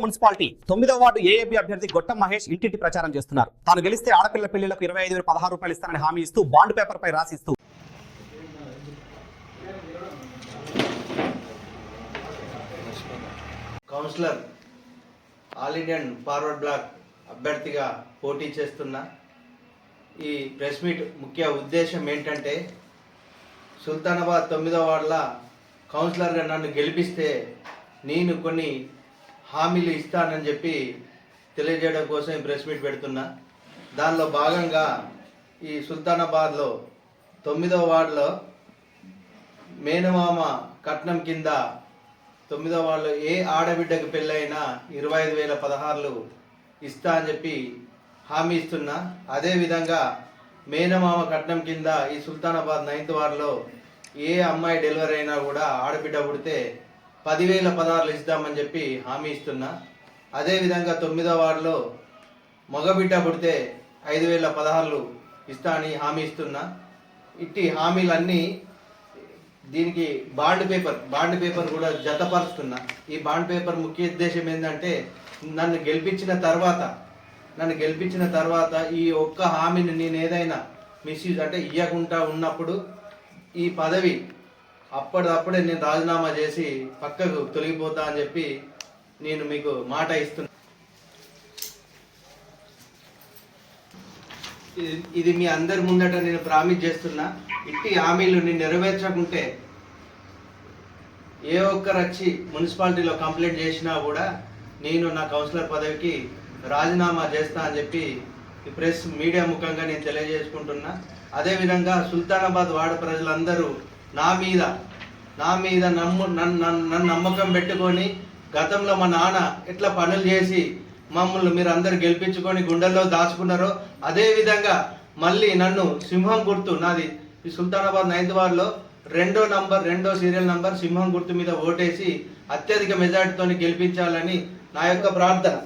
Municipality 9వ ward ఏఏబీ అభ్యర్థి గొట్టం మహేష్ ఇంటింటి ప్రచారం చేస్తున్నారు. తాను గెలిస్తే ఆడపిల్ల పెళ్లిలకు 25,016 రూపాయలు ఇస్తానని హామీ ఇస్తూ బాండ్ పేపర్ పై రాసిస్తూ councillor All Indian Forward Bloc అభ్యర్థిగా పోటీ చేస్తున్నా. ఈ ప్రెస్ మీట్ ముఖ్య ఉద్దేశం ఏంటంటే, సుల్తానాబాద్ 9వ వార్డుల కౌన్సిలర్గా నన్ను గెలిపిస్తే నేను కొన్ని హామీలు ఇస్తానని చెప్పి తెలియజేయడం కోసం ఈ ప్రెస్ మీట్ పెడుతున్నా. దానిలో భాగంగా ఈ సుల్తానాబాద్లో 9వ వార్డులో మేనమామ కట్నం కింద 9వ వార్డులో ఏ ఆడబిడ్డకు పెళ్ళైనా 25,016 ఇస్తా అని చెప్పి హామీ ఇస్తున్నా. అదేవిధంగా మేనమామ కట్నం కింద ఈ సుల్తానాబాద్ 9th వార్డులో ఏ అమ్మాయి డెలివరీ అయినా కూడా ఆడబిడ్డ పుడితే 10,016 ఇస్తామని చెప్పి హామీ ఇస్తున్నా. అదేవిధంగా 9వ వార్డులో మగబిడ్డ పుడితే 5,016 ఇస్తా అని హామీ ఇస్తున్నా. ఇట్టి హామీలన్నీ దీనికి బాండ్ పేపర్ కూడా జతపరుస్తున్నా. ఈ బాండ్ పేపర్ ముఖ్య ఉద్దేశం ఏంటంటే, నన్ను గెలిపించిన తర్వాత ఈ ఒక్క హామీని నేను ఏదైనా మిస్యూజ్ అంటే ఇవ్వకుండా ఉన్నప్పుడు ఈ పదవి అప్పటిదప్పుడే నేను రాజీనామా చేసి పక్కకు తొలగిపోతా అని చెప్పి నేను మీకు మాట ఇస్తున్నా. ఇది మీ అందరి ముందట నేను ప్రామిస్ చేస్తున్నా. ఇట్టి హామీలు నేను నెరవేర్చకుంటే ఏ ఒక్కరు వచ్చి మున్సిపాలిటీలో కంప్లైంట్ చేసినా కూడా నేను నా కౌన్సిలర్ పదవికి రాజీనామా చేస్తా అని చెప్పి ఈ ప్రెస్ మీడియా ముఖంగా నేను తెలియజేసుకుంటున్నా. అదేవిధంగా సుల్తానాబాద్ వార్డు ప్రజలందరూ నా మీద నన్ను నమ్మకం పెట్టుకొని, గతంలో మా నాన్న ఎట్లా పనులు చేసి మమ్మల్ని మీరు అందరు గెలిపించుకొని గుండెల్లో దాచుకున్నారో అదేవిధంగా మళ్ళీ నన్ను సింహం గుర్తు, నాది ఈ సుల్తానాబాద్ 9th వార్డులో రెండో సీరియల్ నంబర్ సింహం గుర్తు మీద ఓటేసి అత్యధిక మెజార్టీతో గెలిపించాలని నా యొక్క ప్రార్థన.